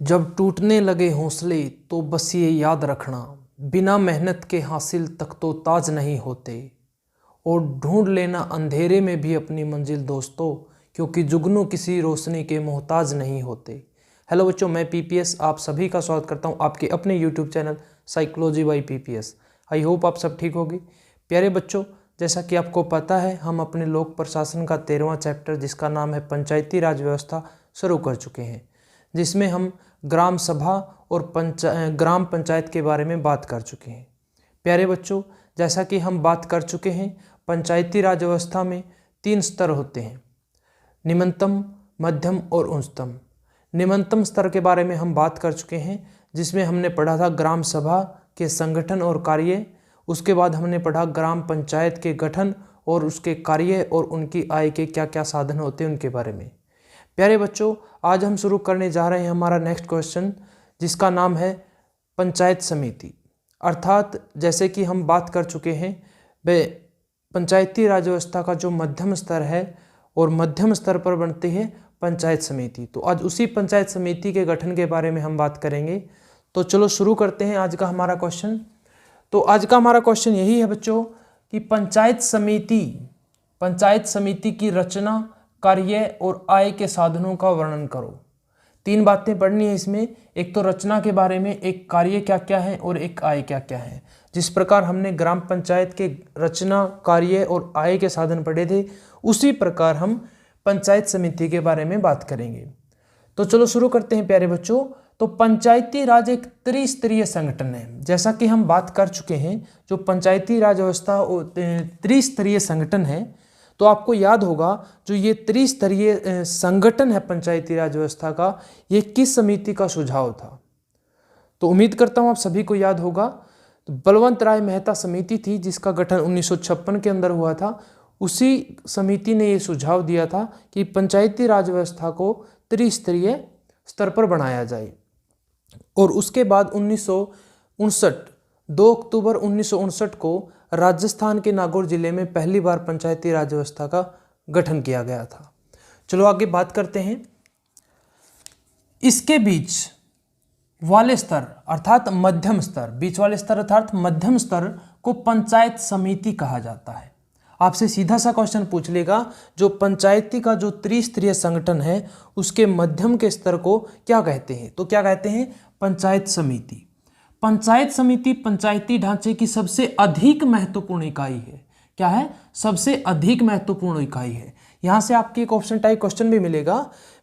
जब टूटने लगे हौसले तो बस ये याद रखना, बिना मेहनत के हासिल तक तो ताज नहीं होते। और ढूंढ लेना अंधेरे में भी अपनी मंजिल दोस्तों, क्योंकि जुगनू किसी रोशनी के मोहताज नहीं होते। हेलो बच्चों, मैं पीपीएस आप सभी का स्वागत करता हूं आपके अपने YouTube channel psychology by PPS. I hope आप सब ठीक होगी। प्यारे बच्चों, जैसा कि आपको पता है, हम अपने लोक प्रशासन का 13वां चैप्टर जिसका नाम है पंचायती राज व्यवस्था शुरू कर चुके हैं, जिसमें हम ग्राम सभा और ग्राम पंचायत के बारे में बात कर चुके हैं। प्यारे बच्चों, जैसा कि हम बात कर चुके हैं, पंचायती राज व्यवस्था में 3 स्तर होते हैं, निम्नतम, मध्यम और उच्चतम। निम्नतम स्तर के बारे में हम बात कर चुके हैं, जिसमें हमने पढ़ा था ग्राम सभा के संगठन और कार्य। उसके बाद हमने पढ़ा ग्राम पंचायत के गठन और उसके कार्य और उनकी आय के क्या क्या साधन होते हैं उनके बारे में। प्यारे बच्चों, आज हम शुरू करने जा रहे हैं हमारा नेक्स्ट क्वेश्चन, जिसका नाम है पंचायत समिति। अर्थात जैसे कि हम बात कर चुके हैं, वे पंचायती राज व्यवस्था का जो मध्यम स्तर है और मध्यम स्तर पर बनती है पंचायत समिति। तो आज उसी पंचायत समिति के गठन के बारे में हम बात करेंगे। तो चलो शुरू करते हैं आज का हमारा क्वेश्चन। तो आज का हमारा क्वेश्चन यही है बच्चों कि पंचायत समिति की रचना, कार्य और आय के साधनों का वर्णन करो। 3 बातें पढ़नी है इसमें, एक तो रचना के बारे में, एक कार्य क्या क्या है और एक आय क्या क्या है। जिस प्रकार हमने ग्राम पंचायत के रचना, कार्य और आय के साधन पढ़े थे, उसी प्रकार हम पंचायत समिति के बारे में बात करेंगे। तो चलो शुरू करते हैं प्यारे बच्चों। तो पंचायती राज एक त्रिस्तरीय संगठन है। जैसा कि हम बात कर चुके हैं, जो पंचायती राज व्यवस्था त्रिस्तरीय संगठन है, तो आपको याद होगा जो ये त्रिस्तरीय संगठन है पंचायती राज व्यवस्था का, ये किस समिति का सुझाव था। तो उम्मीद करता हूँ आप सभी को याद होगा। तो बलवंत राय मेहता समिति थी, जिसका गठन 1956 के अंदर हुआ था। उसी समिति ने ये सुझाव दिया था कि पंचायती राज व्यवस्था को त्रिस्तरीय स्तर पर बनाया जाए। और उसके बाद 2 अक्टूबर 1959 को राजस्थान के नागौर जिले में पहली बार पंचायती राज व्यवस्था का गठन किया गया था। चलो आगे बात करते हैं। इसके बीच वाले स्तर अर्थात मध्यम स्तर, बीच वाले स्तर अर्थात मध्यम स्तर को पंचायत समिति कहा जाता है। आपसे सीधा सा क्वेश्चन पूछ लेगा, जो पंचायती का जो त्रिस्तरीय संगठन है, उसके मध्यम के स्तर को क्या कहते हैं? तो क्या कहते हैं? पंचायत समिति। पंचायत समिति पंचायती ढांचे की सबसे अधिक महत्वपूर्ण इकाई है। क्या है? सबसे अधिक महत्वपूर्ण इकाई है। यहां से आपके एक ऑप्शन टाइप क्वेश्चन भी मिलेगा,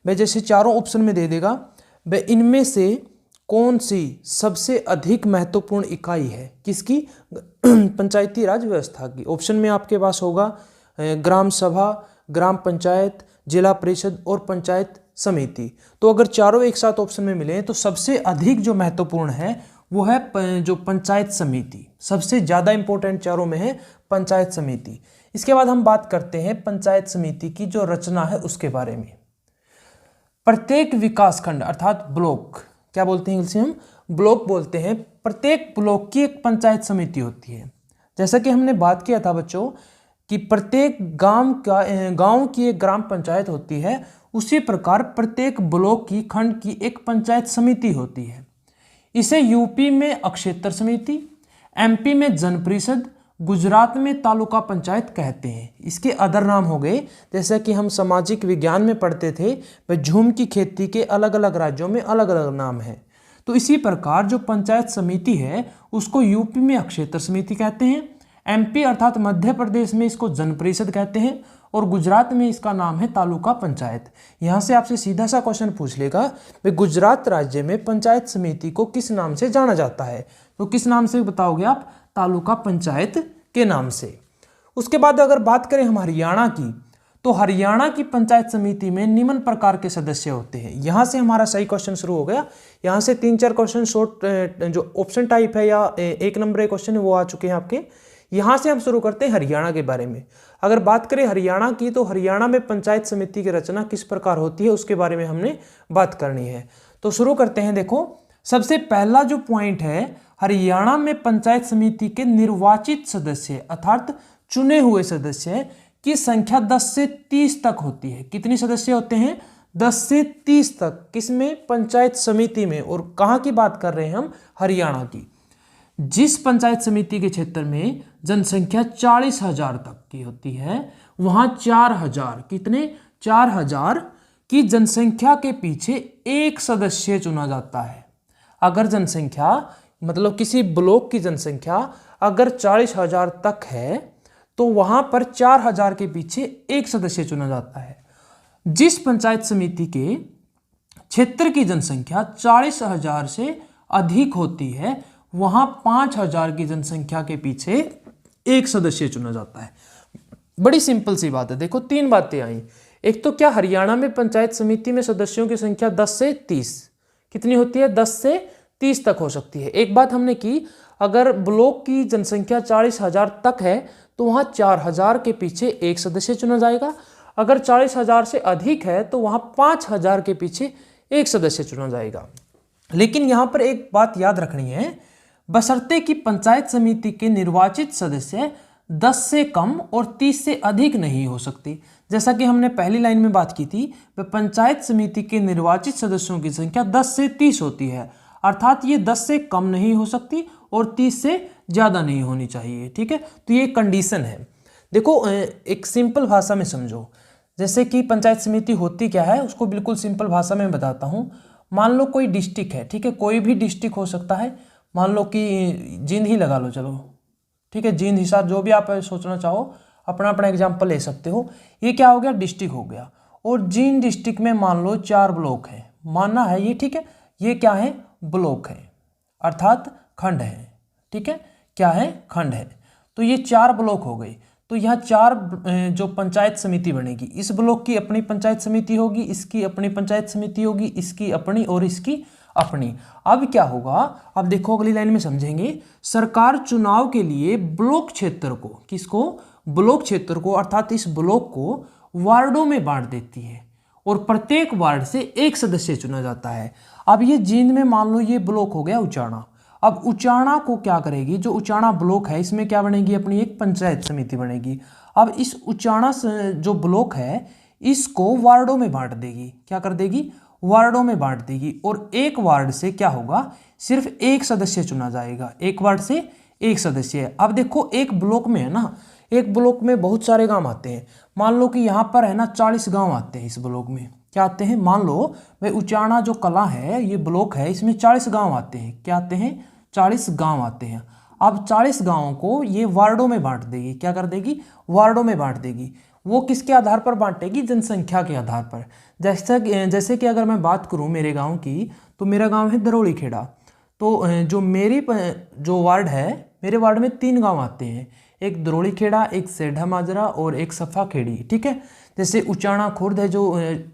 वह जैसे चारों ऑप्शन में दे देगा, वह इनमें से कौन सी सबसे अधिक महत्वपूर्ण इकाई है? किसकी? पंचायती राज व्यवस्था की। ऑप्शन में आपके पास होगा ग्राम सभा, ग्राम पंचायत, जिला परिषद और पंचायत समिति। तो अगर चारों एक साथ ऑप्शन में मिले तो सबसे अधिक जो महत्वपूर्ण है वो है जो पंचायत समिति। सबसे ज़्यादा इंपॉर्टेंट चारों में है पंचायत समिति। इसके बाद हम बात करते हैं पंचायत समिति की जो रचना है उसके बारे में। प्रत्येक विकासखंड अर्थात ब्लॉक, क्या बोलते हैं इसे हम? ब्लॉक बोलते हैं। प्रत्येक ब्लॉक की एक पंचायत समिति होती है। जैसा कि हमने बात किया था बच्चों कि प्रत्येक गांव की एक ग्राम पंचायत होती है, उसी प्रकार प्रत्येक ब्लॉक की खंड की एक पंचायत समिति होती है। इसे यूपी में अक्षेत्र समिति, एमपी में जन परिषद, गुजरात में तालुका पंचायत कहते हैं। इसके अदर नाम हो गए, जैसा कि हम सामाजिक विज्ञान में पढ़ते थे, वह झूम की खेती के अलग अलग राज्यों में अलग अलग नाम है। तो इसी प्रकार जो पंचायत समिति है उसको यूपी में अक्षेत्र समिति कहते हैं, एमपी अर्थात मध्य प्रदेश में इसको जन परिषद कहते हैं और गुजरात में इसका नाम है तालुका पंचायत। यहाँ से आपसे सीधा सा क्वेश्चन पूछ लेगा, वे गुजरात राज्य में पंचायत समिति को किस नाम से जाना जाता है? तो किस नाम से बताओगे आप? तालुका पंचायत के नाम से। उसके बाद अगर बात करें हम हरियाणा की, तो हरियाणा की पंचायत समिति में निम्न प्रकार के सदस्य होते हैं। यहाँ से हमारा सही क्वेश्चन शुरू हो गया। यहाँ से 3-4 क्वेश्चन शॉर्ट जो ऑप्शन टाइप है या 1 नंबर के क्वेश्चन है वो आ चुके हैं आपके। यहाँ से हम शुरू करते हैं हरियाणा के बारे में। अगर बात करें हरियाणा की, तो हरियाणा में पंचायत समिति की रचना किस प्रकार होती है उसके बारे में हमने बात करनी है। तो शुरू करते हैं। देखो, सबसे पहला जो पॉइंट है, हरियाणा में पंचायत समिति के निर्वाचित सदस्य अर्थात चुने हुए सदस्य की संख्या 10 से 30 तक होती है। कितने सदस्य होते हैं? 10 से 30 तक, किसमें? पंचायत समिति में। और कहाँ की बात कर रहे हैं हम? हरियाणा की। जिस पंचायत समिति के क्षेत्र में जनसंख्या 40,000 तक की होती है, वहां 4,000, कितने? 4,000 की जनसंख्या के पीछे एक सदस्य चुना जाता है। अगर जनसंख्या, मतलब किसी ब्लॉक की जनसंख्या अगर 40,000 तक है तो वहां पर 4,000 के पीछे एक सदस्य चुना जाता है। जिस पंचायत समिति के क्षेत्र की जनसंख्या 40,000 से अधिक होती है, वहां 5,000 की जनसंख्या के पीछे एक सदस्य चुना जाता है। बड़ी सिंपल सी बात है। देखो 3 बातें आई। एक तो क्या, हरियाणा में पंचायत समिति में सदस्यों की संख्या 10 से 30 कितनी होती है? 10 से 30 तक हो सकती है। एक बात हमने की, अगर ब्लॉक की जनसंख्या 40,000 तक है तो वहां 4,000 के पीछे एक सदस्य चुना जाएगा। अगर 40,000 से अधिक है तो वहां 5,000 के पीछे एक सदस्य चुना जाएगा। लेकिन यहां पर एक बात याद रखनी है, बशर्ते कि पंचायत समिति के निर्वाचित सदस्य 10 से कम और 30 से अधिक नहीं हो सकती। जैसा कि हमने पहली लाइन में बात की थी, पंचायत समिति के निर्वाचित सदस्यों की संख्या 10 से 30 होती है, अर्थात ये 10 से कम नहीं हो सकती और 30 से ज़्यादा नहीं होनी चाहिए। ठीक है, तो ये कंडीशन है। देखो एक सिंपल भाषा में समझो, जैसे कि पंचायत समिति होती क्या है उसको बिल्कुल सिंपल भाषा में बताता हूँ। मान लो कोई डिस्ट्रिक्ट है, ठीक है, कोई भी डिस्ट्रिक्ट हो सकता है, मान लो कि जींद ही लगा लो, चलो ठीक है, जींद, हिसार, जो भी आप सोचना चाहो अपना अपना एग्जाम्पल ले सकते हो। ये क्या हो गया? डिस्ट्रिक्ट हो गया। और जींद डिस्ट्रिक्ट में मान लो 4 ब्लॉक है, मानना है ये, ठीक है, ये क्या है? ब्लॉक है, अर्थात खंड है। ठीक है, क्या है? खंड है। तो ये 4 ब्लॉक हो गए। तो यहाँ 4 जो पंचायत समिति बनेगी, इस ब्लॉक की अपनी पंचायत समिति होगी, इसकी अपनी पंचायत समिति होगी, इसकी अपनी और इसकी अपनी। अब क्या होगा? अब देखो अगली लाइन में समझेंगे। सरकार चुनाव के लिए ब्लॉक क्षेत्र को, किसको? ब्लॉक क्षेत्र को, अर्थात इस ब्लॉक को वार्डों में बांट देती है और प्रत्येक वार्ड से एक सदस्य चुना जाता है। अब ये जींद में मान लो ये ब्लॉक हो गया उचाना। अब उचाना को क्या करेगी? जो उचाना ब्लॉक है इसमें क्या बनेगी? अपनी एक पंचायत समिति बनेगी। अब इस उचाना जो ब्लॉक है इसको वार्डों में बांट देगी। क्या कर देगी? वार्डों में बांट देगी। और एक वार्ड से क्या होगा? सिर्फ एक सदस्य चुना जाएगा। एक वार्ड से एक सदस्य। अब देखो एक ब्लॉक में है ना, एक ब्लॉक में बहुत सारे गांव आते हैं। मान लो कि यहाँ पर है ना 40 गांव आते हैं इस ब्लॉक में। क्या आते हैं? मान लो भाई उचाना जो कला है, ये ब्लॉक है, इसमें 40 गांव आते हैं। क्या आते हैं? 40 गांव आते हैं। अब 40 गांवों को ये वार्डों में बांट देगी। क्या कर देगी? वार्डों में बांट देगी। वो किसके आधार पर बांटेगी? जनसंख्या के आधार पर। जैसे कि अगर मैं बात करूं मेरे गांव की, तो मेरा गांव है दरोड़ी खेड़ा। तो जो मेरी जो वार्ड है, मेरे वार्ड में 3 गांव आते हैं, एक दरोड़ी खेड़ा, एक सेढ़ा माजरा और एक सफा खेड़ी। ठीक है, जैसे उचाना खुर्द है जो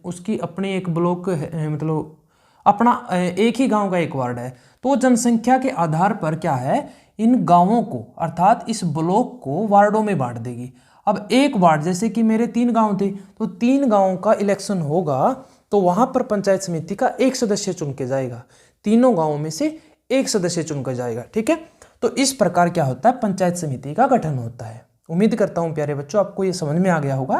उसकी अपनी एक ब्लॉक है, मतलब अपना एक ही गांव का एक वार्ड है। तो जनसंख्या के आधार पर क्या है, इन गांवों को अर्थात इस ब्लॉक को वार्डों में बांट देगी। अब एक वार्ड, जैसे कि मेरे 3 गांव थे, तो 3 गांवों का इलेक्शन होगा तो वहां पर पंचायत समिति का एक सदस्य चुन के जाएगा। तीनों गांवों में से एक सदस्य चुन कर जाएगा। ठीक है, तो इस प्रकार क्या होता है? पंचायत समिति का गठन होता है। उम्मीद करता हूं प्यारे बच्चों आपको ये समझ में आ गया होगा।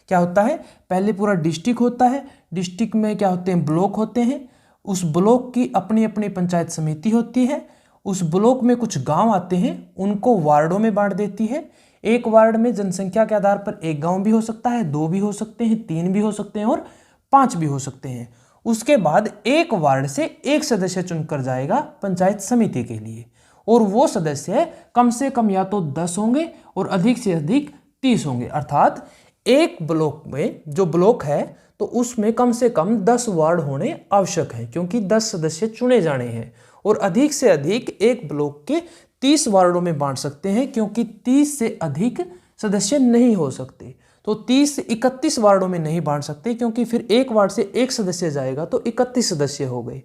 क्या होता है? पहले पूरा डिस्ट्रिक्ट होता है, डिस्ट्रिक्ट में क्या होते हैं? ब्लॉक होते हैं। उस ब्लॉक की अपनी अपनी पंचायत समिति होती है। उस ब्लॉक में कुछ गांव आते हैं, उनको वार्डों में बांट देती है। एक वार्ड में जनसंख्या के आधार पर एक गांव भी हो सकता है, 2 भी हो सकते हैं, 3 भी हो सकते हैं और 5 भी हो सकते हैं। उसके बाद एक वार्ड से एक सदस्य चुनकर जाएगा पंचायत समिति के लिए, और वो सदस्य कम से कम या तो 10 होंगे और अधिक से अधिक 30 होंगे। अर्थात एक ब्लॉक में जो ब्लॉक है तो उसमें कम से कम 10 वार्ड होने आवश्यक हैं, क्योंकि 10 सदस्य चुने जाने हैं। और अधिक से अधिक एक ब्लॉक के 30 वार्डों में बांट सकते हैं, क्योंकि 30 से अधिक सदस्य नहीं हो सकते। तो 30 से 31 वार्डों में नहीं बांट सकते, क्योंकि फिर एक वार्ड से एक सदस्य जाएगा तो 31 सदस्य हो गए।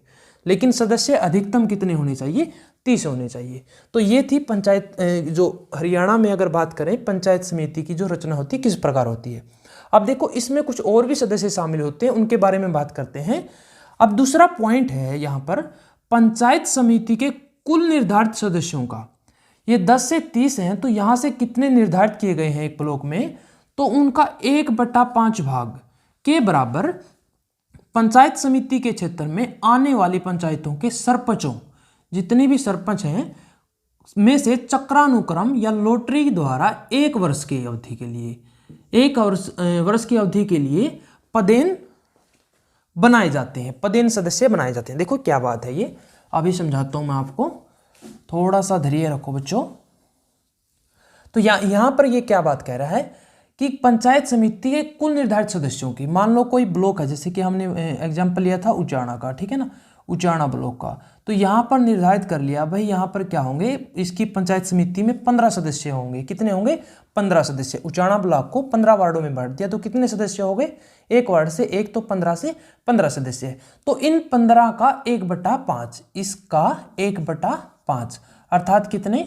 लेकिन सदस्य अधिकतम कितने होने चाहिए? 30 होने चाहिए। तो ये थी पंचायत, जो हरियाणा में अगर बात करें पंचायत समिति की जो रचना होती है किस प्रकार होती है। अब देखो इसमें कुछ और भी सदस्य शामिल होते हैं, उनके बारे में बात करते हैं। अब दूसरा पॉइंट है यहाँ पर पंचायत समिति के कुल निर्धारित सदस्यों का। ये 10 से 30 हैं, तो यहाँ से कितने निर्धारित किए गए हैं एक ब्लॉक में? तो उनका 1/5 भाग के बराबर पंचायत समिति के क्षेत्र में आने वाली पंचायतों के सरपंचों, जितने भी सरपंच हैं में से चक्रानुक्रम या लॉटरी द्वारा 1 वर्ष की अवधि के लिए 1 वर्ष की अवधि के लिए पदेन बनाए जाते हैं, पदेन सदस्य बनाए जाते हैं। देखो क्या बात है ये, अभी समझाता हूं मैं आपको, थोड़ा सा धैर्य रखो बच्चों। तो यहां पर ये क्या बात कह रहा है कि पंचायत समिति के कुल निर्धारित सदस्यों की, मान लो कोई ब्लॉक है, जैसे कि हमने एग्जाम्पल लिया था उचाना का, ठीक है ना, उचाना ब्लॉक का, तो यहाँ पर निर्धारित कर लिया भाई यहाँ पर क्या होंगे, इसकी पंचायत समिति में 15 सदस्य होंगे। कितने होंगे? 15 सदस्य। उचाना ब्लॉक को 15 वार्डों में बांट दिया, तो कितने सदस्य हो गए? 1 वार्ड से 1, तो 15 से 15 सदस्य है। तो इन 15 का 1/5, इसका 1/5 अर्थात कितने?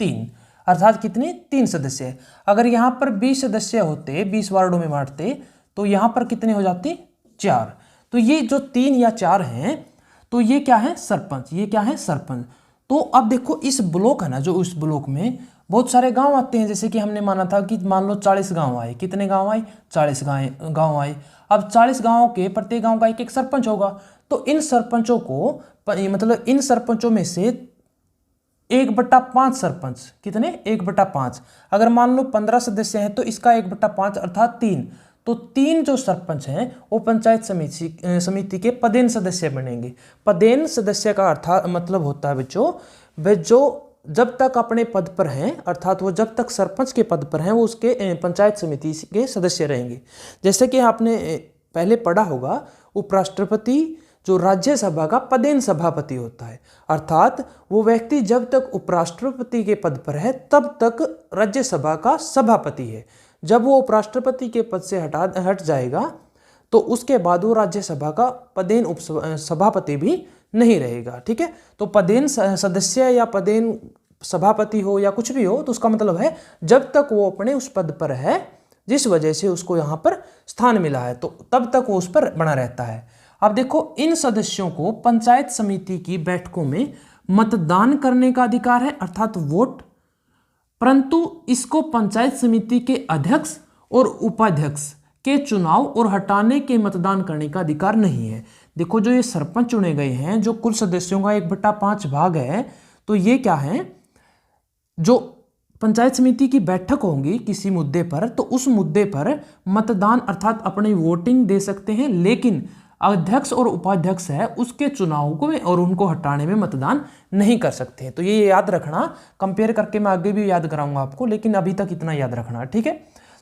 3, अर्थात कितने? 3 सदस्य है। अगर यहाँ पर 20 सदस्य होते, 20 वार्डों में बांटते, तो यहाँ पर कितने हो जाते? 4। तो ये जो 3 या 4 हैं, तो ये क्या है? सरपंच। ये क्या है? सरपंच। तो अब देखो इस ब्लॉक है ना, जो उस ब्लॉक में बहुत सारे गांव आते हैं, जैसे कि हमने माना था कि मान लो 40 गांव आए। कितने गांव आए? 40 गांव आए। अब 40 गांवों के प्रत्येक गांव का एक सरपंच होगा। तो इन सरपंचों को, मतलब इन सरपंचों में से 1/5 सरपंच, कितने? 1/5। अगर मान लो 15 सदस्य हैं तो इसका 1/5 अर्थात 3। तो 3 जो सरपंच हैं वो पंचायत समिति के पदेन सदस्य बनेंगे। पदेन सदस्य का अर्थात मतलब होता है बच्चों, वे जो जब तक अपने पद पर हैं, अर्थात वो जब तक सरपंच के पद पर हैं, वो उसके पंचायत समिति के सदस्य रहेंगे। जैसे कि आपने पहले पढ़ा होगा, उपराष्ट्रपति जो राज्यसभा का पदेन सभापति होता है, अर्थात वो व्यक्ति जब तक उपराष्ट्रपति के पद पर है तब तक राज्यसभा का सभापति है। जब वो उपराष्ट्रपति के पद से हट जाएगा तो उसके बाद वो राज्यसभा का पदेन सभापति भी नहीं रहेगा। ठीक है, तो पदेन सदस्य या पदेन सभापति हो या कुछ भी हो, तो उसका मतलब है जब तक वो अपने उस पद पर है जिस वजह से उसको यहाँ पर स्थान मिला है, तो तब तक वो उस पर बना रहता है। अब देखो, इन सदस्यों को पंचायत समिति की बैठकों में मतदान करने का अधिकार है, अर्थात वोट, परंतु इसको पंचायत समिति के अध्यक्ष और उपाध्यक्ष के चुनाव और हटाने के मतदान करने का अधिकार नहीं है। देखो, जो ये सरपंच चुने गए हैं, जो कुल सदस्यों का 1/5 भाग है, तो ये क्या है, जो पंचायत समिति की बैठक होंगी किसी मुद्दे पर, तो उस मुद्दे पर मतदान अर्थात अपनी वोटिंग दे सकते हैं, लेकिन अध्यक्ष और उपाध्यक्ष है उसके चुनाव को और उनको हटाने में मतदान नहीं कर सकते। तो ये याद रखना, कंपेयर करके मैं आगे भी याद कराऊंगा आपको, लेकिन अभी तक इतना याद रखना। ठीक है,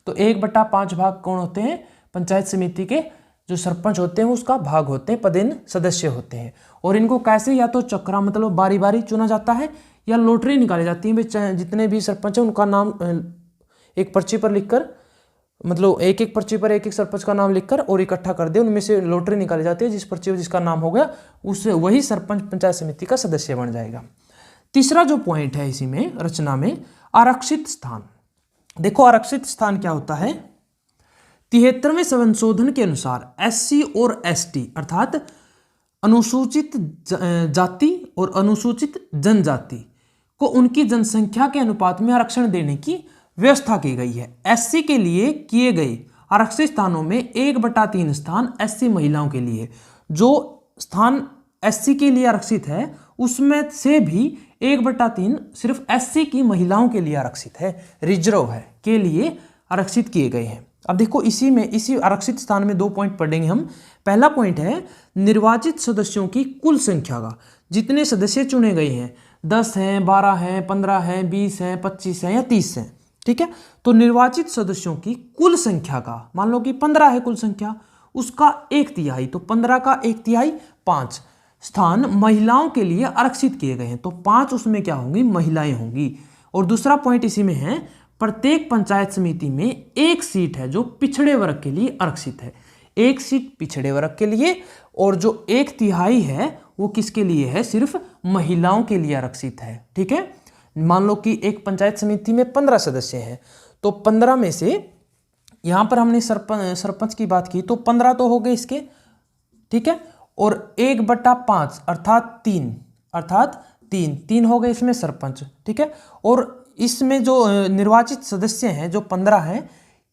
तो 1/5 भाग कौन होते हैं? पंचायत समिति के जो सरपंच होते हैं उसका भाग होते हैं, पदेन सदस्य होते हैं। और इनको कैसे, या तो चक्रा मतलब बारी बारी चुना जाता है, या लॉटरी निकाली जाती है। जितने भी सरपंच हैं उनका नाम एक पर्ची पर लिखकर, मतलब एक एक पर्ची पर एक एक सरपंच का नाम लिखकर और इकट्ठा कर दे, उनमें से लॉटरी निकाली जाती है। जिस पर्ची पर जिसका नाम हो गया उससे वही सरपंच पंचायत समिति का सदस्य बन जाएगा। तीसरा जो पॉइंट है इसी में रचना में, आरक्षित स्थान। देखो, आरक्षित स्थान क्या होता है? 73वें संशोधन के अनुसार SC और ST अर्थात अनुसूचित जाति और अनुसूचित जनजाति को उनकी जनसंख्या के अनुपात में आरक्षण देने की व्यवस्था की गई है। SC के लिए किए गए आरक्षित स्थानों में 1/3 स्थान SC महिलाओं के लिए। जो स्थान SC के लिए आरक्षित है उसमें से भी 1/3 सिर्फ SC की महिलाओं के लिए आरक्षित है, रिजर्व है, के लिए आरक्षित किए गए हैं। अब देखो, इसी आरक्षित स्थान में 2 पॉइंट पढ़ेंगे हम। पहला पॉइंट है निर्वाचित सदस्यों की कुल संख्या का, जितने सदस्य चुने गए हैं, 10 हैं, 12 हैं, 15 हैं, 20 हैं, 25 हैं या 30 हैं। ठीक है, तो निर्वाचित सदस्यों की कुल संख्या का, मान लो कि 15 है कुल संख्या, उसका 1/3, तो 15 का 1/3 5 स्थान महिलाओं के लिए आरक्षित किए गए हैं। तो 5 उसमें क्या होंगी? महिलाएं होंगी। और दूसरा पॉइंट इसी में है, प्रत्येक पंचायत समिति में 1 सीट है जो पिछड़े वर्ग के लिए आरक्षित है। 1 सीट पिछड़े वर्ग के लिए, और जो 1/3 है वो किसके लिए है? सिर्फ महिलाओं के लिए आरक्षित है। ठीक है, मान लो कि एक पंचायत समिति में 15 सदस्य हैं, तो 15 में से यहां पर हमने सरपंच की बात की, तो 15 तो हो गए इसके। ठीक है, और 1/5 अर्थात 3 हो गए इसमें सरपंच। ठीक है, और इसमें जो निर्वाचित सदस्य हैं जो 15 हैं,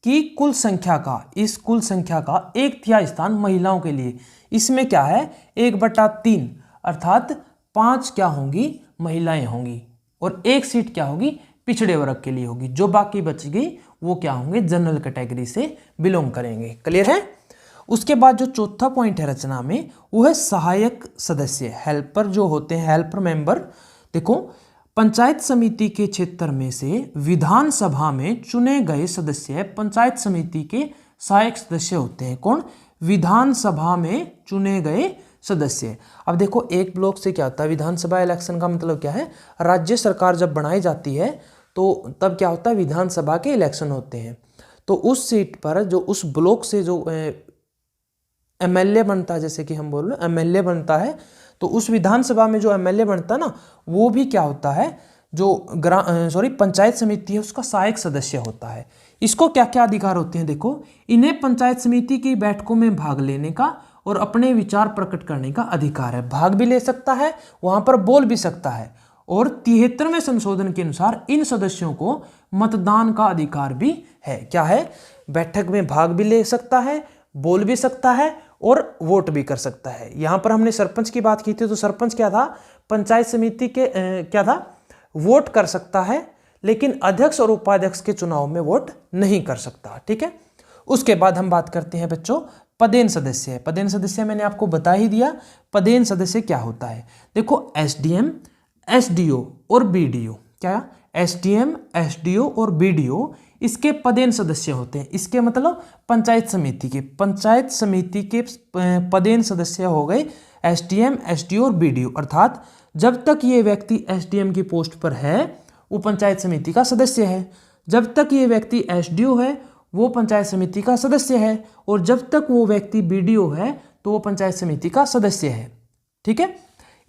कि कुल संख्या का, इस कुल संख्या का 1/3 स्थान महिलाओं के लिए। इसमें क्या है, 1/3 अर्थात 5 क्या होंगी, महिलाएं होंगी, और 1 सीट क्या होगी, पिछड़े वर्ग के लिए होगी। जो बाकी बच गई वो क्या होंगे, जनरल कैटेगरी से बिलोंग करेंगे। क्लियर है। उसके बाद जो चौथा पॉइंट है रचना में, वो है सहायक सदस्य, हेल्पर जो होते हैं, हेल्पर मेंबर। देखो, पंचायत समिति के क्षेत्र में से विधानसभा में चुने गए सदस्य पंचायत समिति के सहायक सदस्य होते हैं। कौन, विधानसभा में चुने गए सदस्य। अब देखो, एक ब्लॉक से क्या होता है, विधानसभा इलेक्शन का मतलब क्या है, राज्य सरकार जब बनाई जाती है तो तब क्या होता है, विधानसभा के इलेक्शन होते हैं। तो उस सीट पर जो उस ब्लॉक से जो एमएलए बनता है, जैसे कि हम बोल रहे हैं एमएलए बनता है, तो उस विधानसभा में जो एमएलए बनता है ना, वो भी क्या होता है, जो पंचायत समिति है उसका सहायक सदस्य होता है। इसको क्या क्या अधिकार होते हैं, देखो, इन्हें पंचायत समिति की बैठकों में भाग लेने का और अपने विचार प्रकट करने का अधिकार है। भाग भी ले सकता है, वहां पर बोल भी सकता है, और 73वें संशोधन के अनुसार इन सदस्यों को मतदान का अधिकार भी है। क्या है, बैठक में भाग भी ले सकता है, बोल भी सकता है और वोट भी कर सकता है। यहां पर हमने सरपंच की बात की थी, तो सरपंच क्या था, पंचायत समिति के क्या था, वोट कर सकता है, लेकिन अध्यक्ष और उपाध्यक्ष के चुनाव में वोट नहीं कर सकता। ठीक है। उसके बाद हम बात करते हैं बच्चों पदेन सदस्य। पदेन सदस्य मैंने आपको बता ही दिया, पदेन सदस्य क्या होता है। देखो, एसडीएम, एसडीओ और बीडीओ, क्या, एसडीएम, एसडीओ और बीडीओ इसके पदेन सदस्य होते हैं। इसके मतलब पंचायत समिति के पदेन सदस्य हो गए एसडीएम, एसडीओ और बीडीओ। अर्थात जब तक ये व्यक्ति एसडीएम की पोस्ट पर है वो पंचायत समिति का सदस्य है, जब तक ये व्यक्ति एसडीओ है वो पंचायत समिति का सदस्य है, और जब तक वो व्यक्ति बीडीओ है तो वो पंचायत समिति का सदस्य है। ठीक है।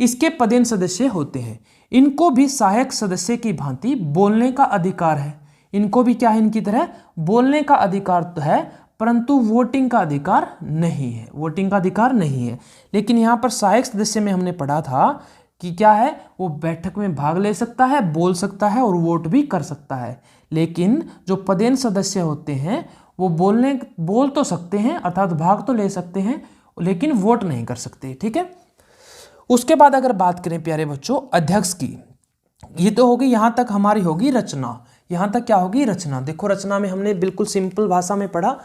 इसके पदेन सदस्य होते हैं। इनको भी सहायक सदस्य की भांति बोलने का अधिकार है। इनको भी क्या है, इनकी तरह बोलने का अधिकार तो है, परंतु वोटिंग का अधिकार नहीं है। वोटिंग का अधिकार नहीं है। लेकिन यहाँ पर सहायक सदस्य में हमने पढ़ा था कि क्या है, वो बैठक में भाग ले सकता है, बोल सकता है और वोट भी कर सकता है। लेकिन जो पदेन सदस्य होते हैं वो बोल तो सकते हैं, अर्थात भाग तो ले सकते हैं, लेकिन वोट नहीं कर सकते। ठीक है। उसके बाद अगर बात करें प्यारे बच्चों अध्यक्ष की, ये तो होगी, यहां तक हमारी होगी रचना। यहां तक क्या होगी, रचना। देखो, रचना में हमने बिल्कुल सिंपल भाषा में पढ़ा,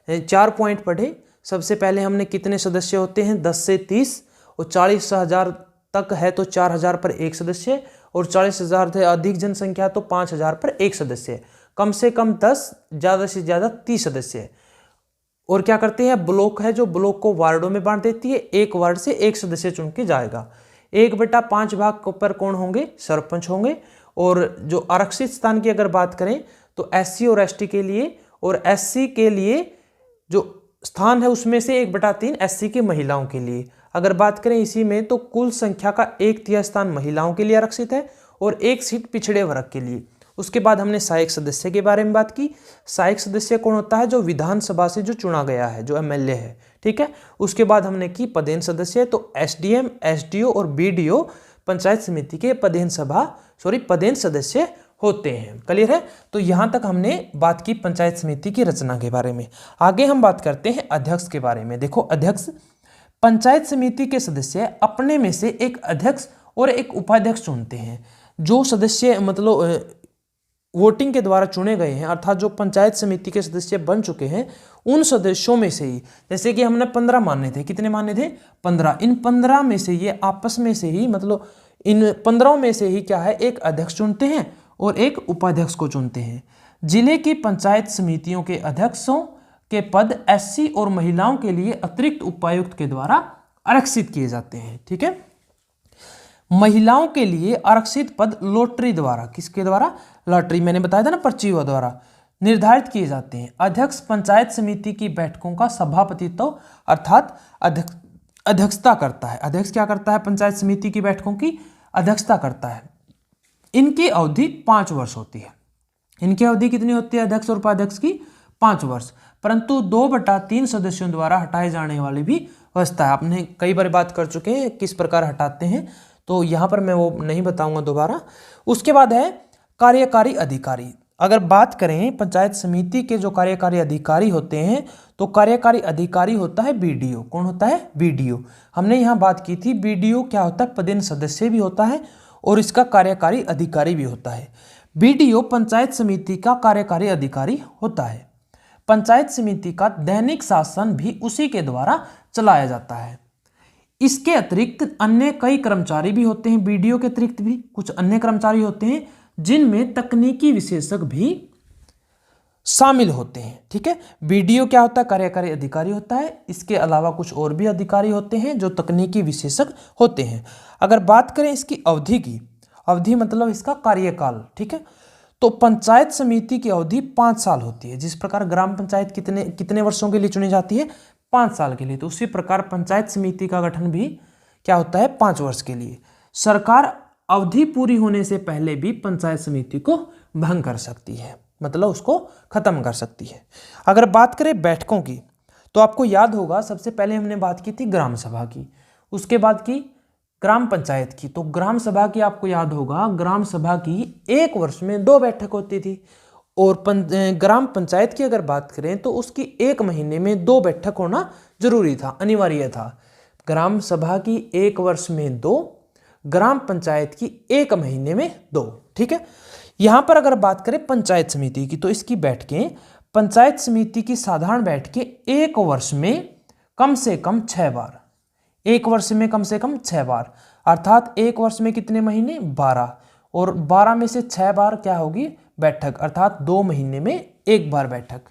4 पॉइंट पढ़े। सबसे पहले हमने कितने सदस्य होते हैं, 10 से 30, और 40,000 तक है तो 4,000 पर एक सदस्य, और 40,000 से अधिक जनसंख्या तो 5,000 पर एक सदस्य। कम से कम 10, ज़्यादा से ज़्यादा 30 सदस्य। और क्या करते हैं, ब्लॉक है जो ब्लॉक को वार्डों में बांट देती है, एक वार्ड से एक सदस्य चुन के जाएगा। 1/5 भाग पर कौन होंगे, सरपंच होंगे। और जो आरक्षित स्थान की अगर बात करें तो एससी और एसटी के लिए, और एससी के लिए जो स्थान है उसमें से 1/3 एससी की महिलाओं के लिए। अगर बात करें इसी में तो कुल संख्या का 1/3 स्थान महिलाओं के लिए आरक्षित है और 1 सीट पिछड़े वर्ग के लिए। उसके बाद हमने सहायक सदस्य के बारे में बात की। सहायक सदस्य कौन होता है, जो विधानसभा से जो चुना गया है, जो एमएलए है। ठीक है। उसके बाद हमने की पदेन सदस्य, तो एसडीएम, एसडीओ और बीडीओ पंचायत समिति के पदेन सदस्य होते हैं। क्लियर है। तो यहां तक हमने बात की पंचायत समिति की रचना के बारे में। आगे हम बात करते हैं अध्यक्ष के बारे में। देखो, अध्यक्ष, पंचायत समिति के सदस्य अपने में से एक अध्यक्ष और एक उपाध्यक्ष चुनते हैं। जो सदस्य मतलब वोटिंग के द्वारा चुने गए हैं, अर्थात जो पंचायत समिति के सदस्य बन चुके हैं, उन सदस्यों में से ही, जैसे कि हमने 15 माने थे, कितने माने थे, 15। इन 15 में से ये आपस में से ही, मतलब इन 15 में से ही क्या है, एक अध्यक्ष चुनते हैं और एक उपाध्यक्ष को चुनते हैं। जिले की पंचायत समितियों के अध्यक्षों के पद एससी और महिलाओं के लिए अतिरिक्त उपायुक्त के द्वारा आरक्षित किए जाते हैं। ठीक है। महिलाओं के लिए आरक्षित पद लॉटरी द्वारा, किसके द्वारा, लॉटरी, मैंने बताया था ना, पर्चियों द्वारा निर्धारित किए जाते हैं। अध्यक्ष पंचायत समिति की बैठकों का सभापतित्व अर्थात अध्यक्षता करता है। अध्यक्ष क्या करता है, पंचायत समिति की बैठकों की अध्यक्षता करता है। इनकी अवधि 5 वर्ष होती है। इनकी अवधि कितनी होती है, अध्यक्ष और उपाध्यक्ष की, 5 वर्ष। परंतु 2/3 सदस्यों द्वारा हटाए जाने वाली भी व्यवस्था है। आपने कई बार बात कर चुके हैं किस प्रकार हटाते हैं, तो यहाँ पर मैं वो नहीं बताऊंगा दोबारा। उसके बाद है कार्यकारी अधिकारी। अगर बात करें पंचायत समिति के जो कार्यकारी अधिकारी होते हैं, तो कार्यकारी अधिकारी होता है बीडीओ। कौन होता है? बीडीओ। हमने यहाँ बात की थी बीडीओ क्या होता है? पदेन सदस्य भी होता है और इसका कार्यकारी अधिकारी भी होता है। बीडीओ पंचायत समिति का कार्यकारी अधिकारी होता है। पंचायत समिति का दैनिक शासन भी उसी के द्वारा चलाया जाता है। इसके अतिरिक्त अन्य कई कर्मचारी भी होते हैं। बीडीओ के अतिरिक्त भी कुछ अन्य कर्मचारी होते हैं जिनमें तकनीकी विशेषज्ञ भी शामिल होते हैं। ठीक है, बीडीओ क्या होता है? कार्यकारी अधिकारी होता है। इसके अलावा कुछ और भी अधिकारी होते हैं जो तकनीकी विशेषज्ञ होते हैं। अगर बात करें इसकी अवधि की, अवधि मतलब इसका कार्यकाल। ठीक है, तो पंचायत समिति की अवधि 5 साल होती है। जिस प्रकार ग्राम पंचायत कितने वर्षों के लिए चुनी जाती है? 5 साल के लिए। तो उसी प्रकार पंचायत समिति का गठन भी क्या होता है? 5 वर्ष के लिए। सरकार अवधि पूरी होने से पहले भी पंचायत समिति को भंग कर सकती है, मतलब उसको खत्म कर सकती है। अगर बात करें बैठकों की, तो आपको याद होगा सबसे पहले हमने बात की थी ग्राम सभा की, उसके बाद की ग्राम पंचायत की। तो ग्राम सभा की आपको याद होगा, ग्राम सभा की 1 वर्ष में 2 बैठक होती थी। और ग्राम पंचायत की अगर बात करें तो उसकी 1 महीने में 2 बैठक होना जरूरी था, अनिवार्य था। ग्राम सभा की 1 वर्ष में 2, ग्राम पंचायत की 1 महीने में 2। ठीक है, यहां पर अगर बात करें पंचायत समिति की, तो इसकी बैठकें, पंचायत समिति की साधारण बैठकें 1 वर्ष में कम से कम 6 बार, 1 वर्ष में कम से कम 6 बार, अर्थात 1 वर्ष में कितने महीने? 12, और 12 में से 6 बार क्या होगी? बैठक, अर्थात 2 महीने में 1 बार बैठक।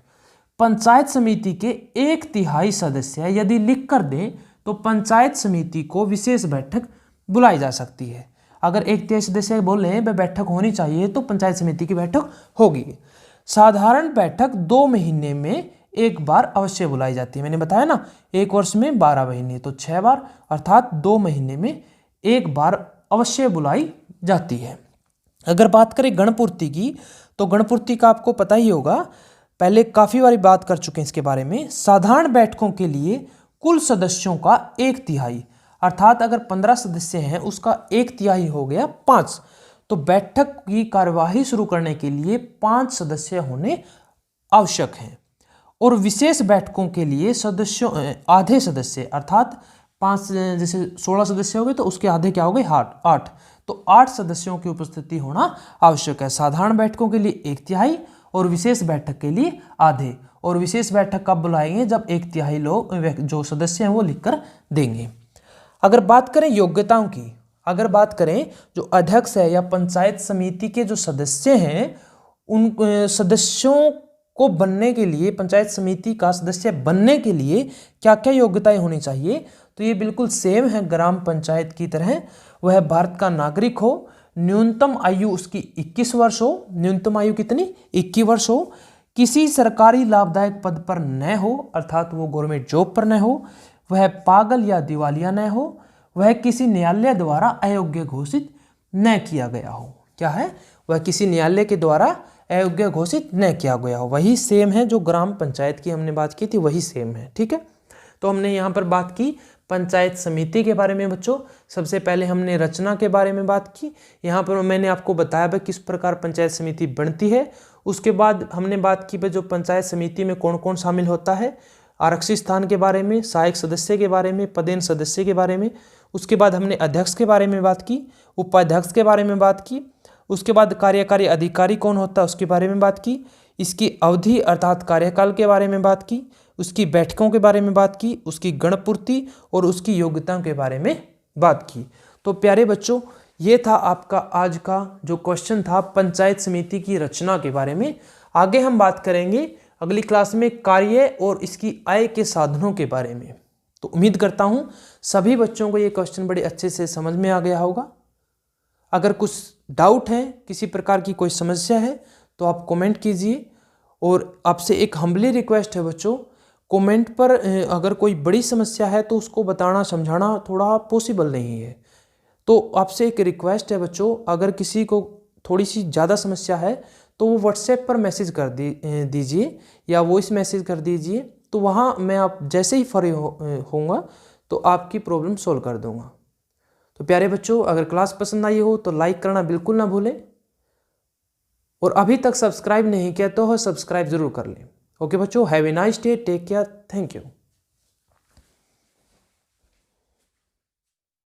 पंचायत समिति के 1/3 सदस्य यदि लिख कर दें तो पंचायत समिति को विशेष बैठक बुलाई जा सकती है। अगर 1/3 सदस्य बोले वह बैठक होनी चाहिए तो पंचायत समिति की बैठक होगी। साधारण बैठक 2 महीने में 1 बार अवश्य बुलाई जाती है। मैंने बताया ना, 1 वर्ष में 12 महीने तो 6 बार, अर्थात 2 महीने में 1 बार अवश्य बुलाई जाती है। अगर बात करें गणपूर्ति की, तो गणपूर्ति का आपको पता ही होगा, पहले काफी बारी बात कर चुके हैं इसके बारे में। साधारण बैठकों के लिए कुल सदस्यों का 1/3, अर्थात अगर 15 सदस्य हैं उसका 1/3 हो गया 5। तो बैठक की कार्यवाही शुरू करने के लिए 5 सदस्य होने आवश्यक हैं। और विशेष बैठकों के लिए सदस्यों आधे सदस्य, अर्थात 5 जैसे 16 सदस्य हो गए तो उसके आधे क्या हो गए? 8। तो 8 सदस्यों की उपस्थिति होना आवश्यक है। साधारण बैठकों के लिए 1/3 और विशेष बैठक के लिए आधे। और विशेष बैठक कब बुलाएंगे? जब 1/3 लोग जो सदस्य हैं वो लिखकर देंगे। अगर बात करें योग्यताओं की, अगर बात करें जो अध्यक्ष है या पंचायत समिति के जो सदस्य हैं, उन सदस्यों को बनने के लिए, पंचायत समिति का सदस्य बनने के लिए क्या क्या योग्यताएं होनी चाहिए? तो ये बिल्कुल सेम है ग्राम पंचायत की तरह। वह भारत का नागरिक हो, न्यूनतम आयु उसकी 21 वर्ष हो। न्यूनतम आयु कितनी? 21 वर्ष हो। किसी सरकारी लाभदायक पद पर न हो, अर्थात वो गवर्नमेंट जॉब पर न हो। वह पागल या दिवालिया न हो। वह किसी न्यायालय द्वारा अयोग्य घोषित न किया गया हो। क्या है? वह किसी न्यायालय के द्वारा अयोग्य घोषित न किया गया हो। वही सेम है जो ग्राम पंचायत की हमने बात की थी, वही सेम है। ठीक है, तो हमने यहाँ पर बात की पंचायत समिति के बारे में। बच्चों, सबसे पहले हमने रचना के बारे में बात की। यहाँ पर मैंने आपको बताया भाई किस प्रकार पंचायत समिति बनती है। उसके बाद हमने बात की भाई जो पंचायत समिति में कौन कौन शामिल होता है, आरक्षित स्थान के बारे में, सहायक सदस्य के बारे में, पदेन सदस्य के बारे में। उसके बाद हमने अध्यक्ष के बारे में बात की, उपाध्यक्ष के बारे में बात की। उसके बाद कार्यकारी अधिकारी कौन होता है उसके बारे में बात की। इसकी अवधि अर्थात कार्यकाल के बारे में बात की। उसकी बैठकों के बारे में बात की, उसकी गणपूर्ति और उसकी योग्यताओं के बारे में बात की। तो प्यारे बच्चों, ये था आपका आज का जो क्वेश्चन था पंचायत समिति की रचना के बारे में। आगे हम बात करेंगे अगली क्लास में कार्य और इसकी आय के साधनों के बारे में। तो उम्मीद करता हूँ सभी बच्चों को ये क्वेश्चन बड़े अच्छे से समझ में आ गया होगा। अगर कुछ डाउट है, किसी प्रकार की कोई समस्या है तो आप कमेंट कीजिए। और आपसे एक हम्बली रिक्वेस्ट है बच्चों, कमेंट पर अगर कोई बड़ी समस्या है तो उसको बताना समझाना थोड़ा पॉसिबल नहीं है। तो आपसे एक रिक्वेस्ट है बच्चों, अगर किसी को थोड़ी सी ज़्यादा समस्या है तो वो व्हाट्सएप पर मैसेज कर दीजिए या वॉइस मैसेज कर दीजिए। तो वहाँ मैं आप जैसे ही फ्री होऊंगा तो आपकी प्रॉब्लम सॉल्व कर दूंगा। तो प्यारे बच्चों, अगर क्लास पसंद आई हो तो लाइक करना बिल्कुल ना भूलें और अभी तक सब्सक्राइब नहीं किया तो सब्सक्राइब जरूर कर लें। ओके बच्चों, have a nice day, take care, thank you.